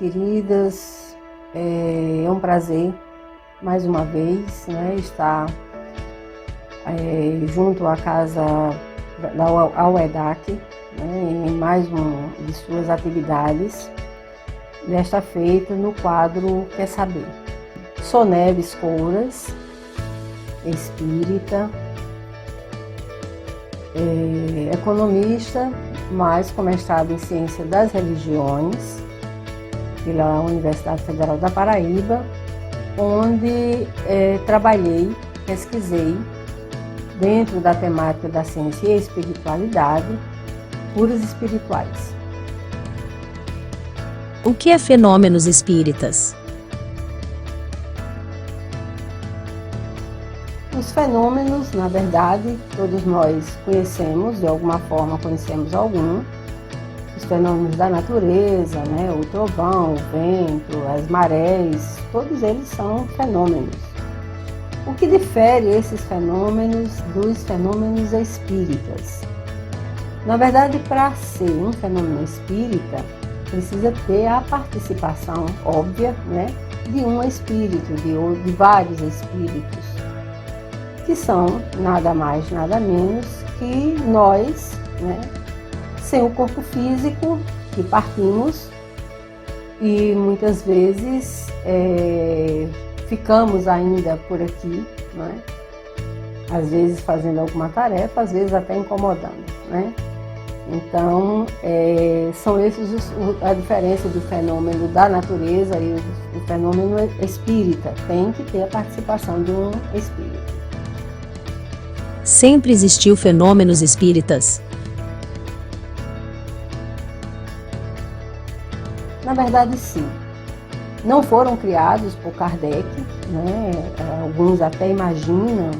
queridas, é um prazer mais uma vez, né, estar junto à casa da UEDAC, né, em mais uma de suas atividades, desta feita no quadro Quer Saber. Sou Neves Couras, espírita, economista, mas com mestrado em Ciência das Religiões, pela Universidade Federal da Paraíba, onde trabalhei, pesquisei, dentro da temática da ciência e espiritualidade, curas espirituais. O que é fenômenos espíritas? Os fenômenos, na verdade, todos nós conhecemos, de alguma forma conhecemos algum. Os fenômenos da natureza, né? O trovão, o vento, as marés, todos eles são fenômenos. O que difere esses fenômenos dos fenômenos espíritas? Na verdade, para ser um fenômeno espírita, precisa ter a participação óbvia, né, de um espírito, de vários espíritos, que são nada mais, nada menos que nós, né, sem o corpo físico que partimos e muitas vezes ficamos ainda por aqui, né, às vezes fazendo alguma tarefa, às vezes até incomodando, né? Então, são esses a diferença do fenômeno da natureza e o fenômeno espírita. Tem que ter a participação de um espírito. Sempre existiu fenômenos espíritas? Na verdade, sim. Não foram criados por Kardec, né? Alguns até imaginam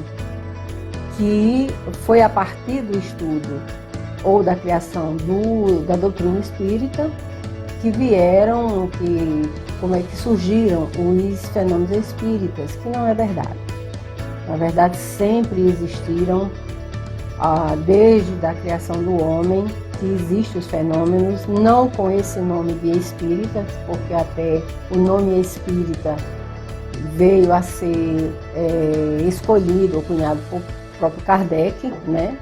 que foi a partir do estudo ou da criação da doutrina espírita que vieram, como é que surgiram os fenômenos espíritas, que não é verdade. Na verdade, sempre existiram, desde a criação do homem, que existem os fenômenos, não com esse nome de espíritas, porque até o nome espírita veio a ser escolhido ou cunhado por próprio Kardec, né?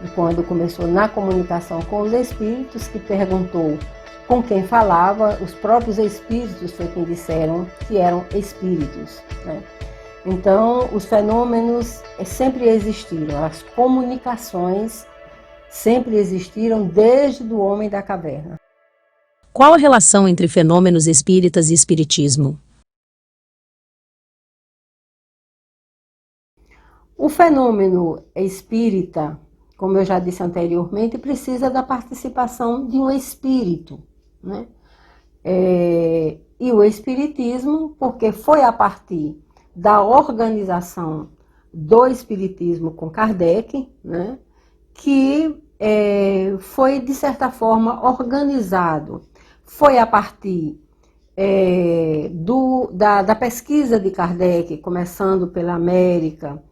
E quando começou na comunicação com os espíritos, que perguntou com quem falava, os próprios espíritos foi quem disseram que eram espíritos, né? Então, os fenômenos sempre existiram, as comunicações sempre existiram desde o homem da caverna. Qual a relação entre fenômenos espíritas e espiritismo? O fenômeno espírita, como eu já disse anteriormente, precisa da participação de um espírito, né? E o espiritismo, porque foi a partir da organização do espiritismo com Kardec, né, que foi, de certa forma, organizado. Foi a partir da pesquisa de Kardec, começando pela América,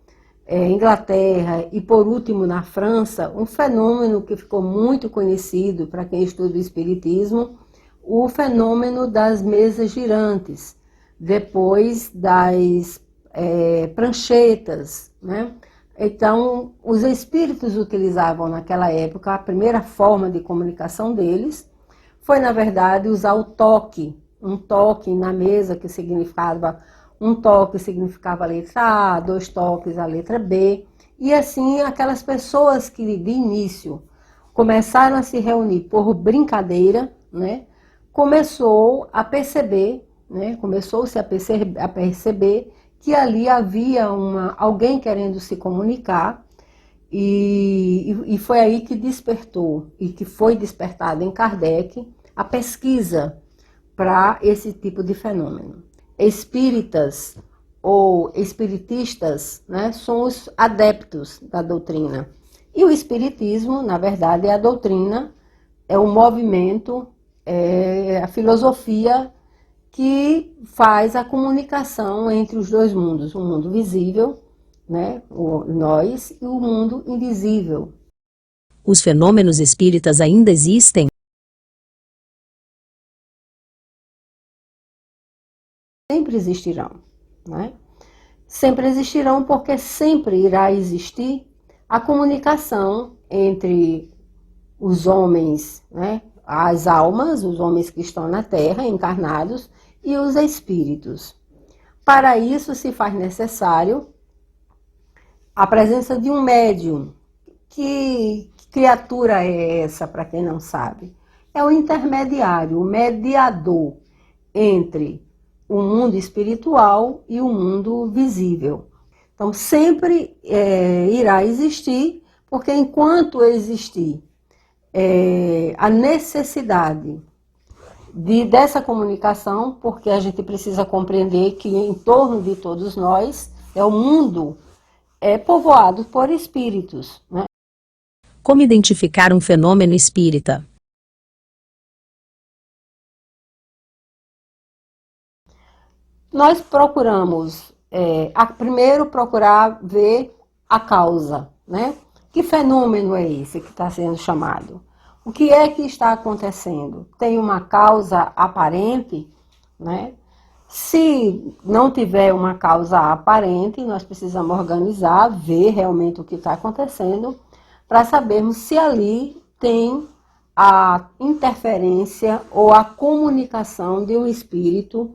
Inglaterra e, por último, na França, um fenômeno que ficou muito conhecido para quem estuda o espiritismo, o fenômeno das mesas girantes, depois das pranchetas, né? Então, os espíritos utilizavam naquela época, a primeira forma de comunicação deles foi, na verdade, usar o toque, um toque na mesa que significava, um toque significava a letra A, 2 toques a letra B, e assim aquelas pessoas que de início começaram a se reunir por brincadeira, né, começou-se a perceber que ali havia alguém querendo se comunicar, e foi aí que despertou, e que foi despertada em Kardec, a pesquisa para esse tipo de fenômeno. Espíritas ou espiritistas, né, são os adeptos da doutrina. E o espiritismo, na verdade, é a doutrina, é o movimento, a filosofia que faz a comunicação entre os dois mundos, o mundo visível, né, nós, e o mundo invisível. Os fenômenos espíritas ainda existem? sempre existirão, né? Sempre existirão porque sempre irá existir a comunicação entre os homens, né? As almas, os homens que estão na Terra, encarnados, e os espíritos. Para isso se faz necessário a presença de um médium. Que criatura é essa, para quem não sabe? É o intermediário, o mediador entre o mundo espiritual e o mundo visível. Então, sempre irá existir, porque enquanto existir a necessidade dessa comunicação, porque a gente precisa compreender que em torno de todos nós o mundo é povoado por espíritos, né? Como identificar um fenômeno espírita? Nós procuramos, primeiro procurar ver a causa, né? Que fenômeno é esse que está sendo chamado? O que é que está acontecendo? Tem uma causa aparente, né? Se não tiver uma causa aparente, nós precisamos organizar, ver realmente o que está acontecendo, para sabermos se ali tem a interferência ou a comunicação de um espírito,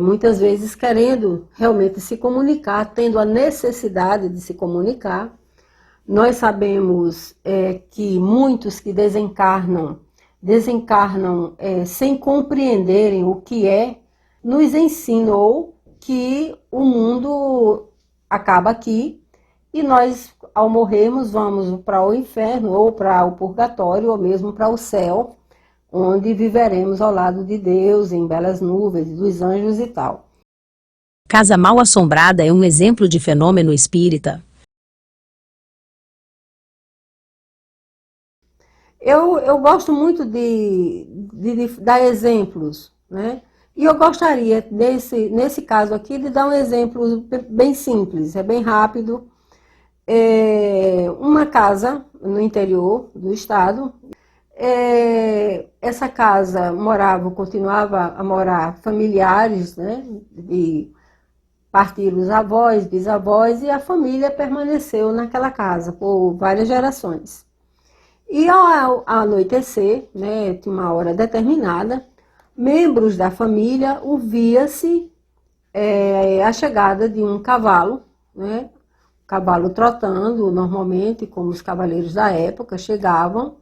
muitas vezes querendo realmente se comunicar, tendo a necessidade de se comunicar. Nós sabemos que muitos que desencarnam sem compreenderem o que nos ensinou que o mundo acaba aqui e nós, ao morrermos, vamos para o inferno ou para o purgatório ou mesmo para o céu, onde viveremos ao lado de Deus, em belas nuvens, dos anjos e tal. Casa mal assombrada é um exemplo de fenômeno espírita? Eu gosto muito de dar exemplos, né? E eu gostaria, nesse caso aqui, de dar um exemplo bem simples, é bem rápido. Uma casa no interior do estado. Essa casa continuava a morar familiares, né? Partiram os avós, bisavós, e a família permaneceu naquela casa por várias gerações. E ao anoitecer, né, de uma hora determinada, membros da família ouvia-se a chegada de um cavalo, né, cavalo trotando, normalmente, como os cavaleiros da época chegavam,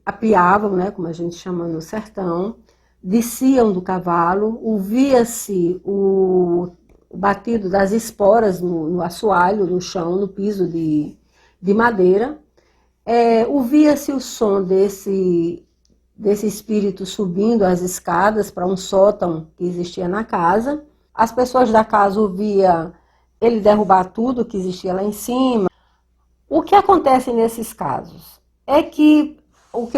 apiavam, né, como a gente chama no sertão, desciam do cavalo, ouvia-se o batido das esporas no assoalho, no chão, no piso de madeira. Ouvia-se o som desse espírito subindo as escadas para um sótão que existia na casa. As pessoas da casa ouviam ele derrubar tudo que existia lá em cima. O que acontece nesses casos é que,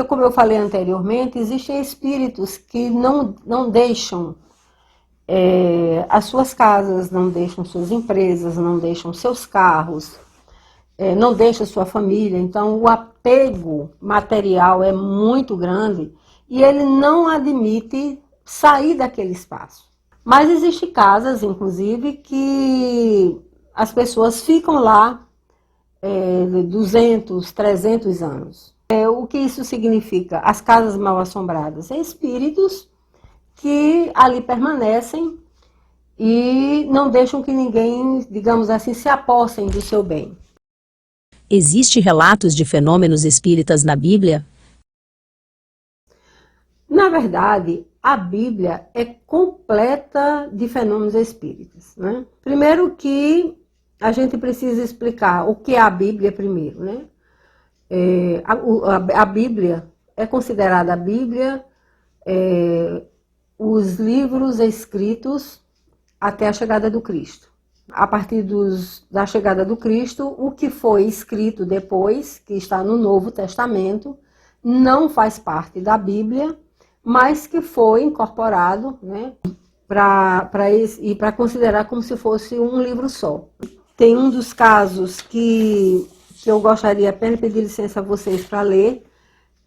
como eu falei anteriormente, existem espíritos que não deixam as suas casas, não deixam suas empresas, não deixam seus carros, não deixa sua família. Então o apego material é muito grande e ele não admite sair daquele espaço. Mas existem casas, inclusive, que as pessoas ficam lá 200, 300 anos. O que isso significa? As casas mal assombradas. Espíritos que ali permanecem e não deixam que ninguém, digamos assim, se apossem do seu bem. Existem relatos de fenômenos espíritas na Bíblia? Na verdade, a Bíblia é completa de fenômenos espíritas, né? Primeiro que a gente precisa explicar o que é a Bíblia primeiro, né? A Bíblia é considerada a Bíblia os livros escritos até a chegada do Cristo. A partir da chegada do Cristo, o que foi escrito depois, que está no Novo Testamento, não faz parte da Bíblia, mas que foi incorporado, né, para considerar como se fosse um livro só. Tem um dos casos que eu gostaria apenas de pedir licença a vocês para ler,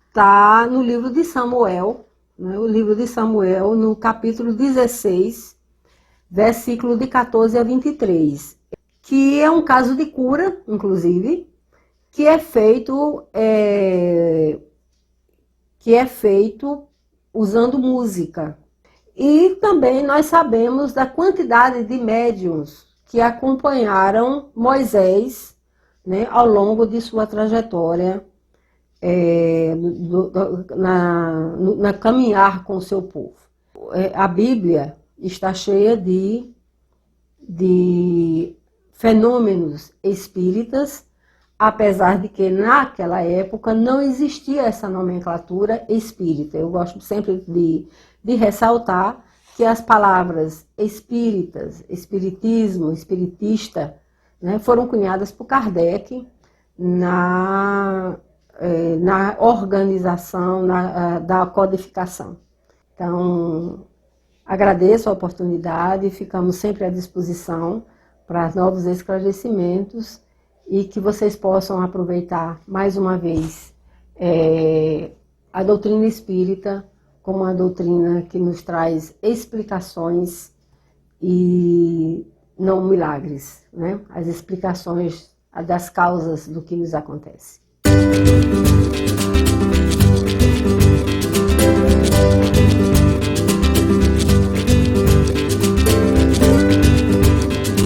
está no livro de Samuel, né, o livro de Samuel, no capítulo 16, versículo de 14 a 23, que é um caso de cura, inclusive, que é feito usando música. E também nós sabemos da quantidade de médiuns que acompanharam Moisés, né, ao longo de sua trajetória na caminhar com o seu povo. A Bíblia está cheia de fenômenos espíritas, apesar de que naquela época não existia essa nomenclatura espírita. Eu gosto sempre de ressaltar que as palavras espíritas, espiritismo, espiritista, né, foram cunhadas por Kardec na organização da codificação. Então, agradeço a oportunidade, ficamos sempre à disposição para novos esclarecimentos e que vocês possam aproveitar mais uma vez a doutrina espírita como uma doutrina que nos traz explicações e não milagres, né? As explicações das causas do que nos acontece.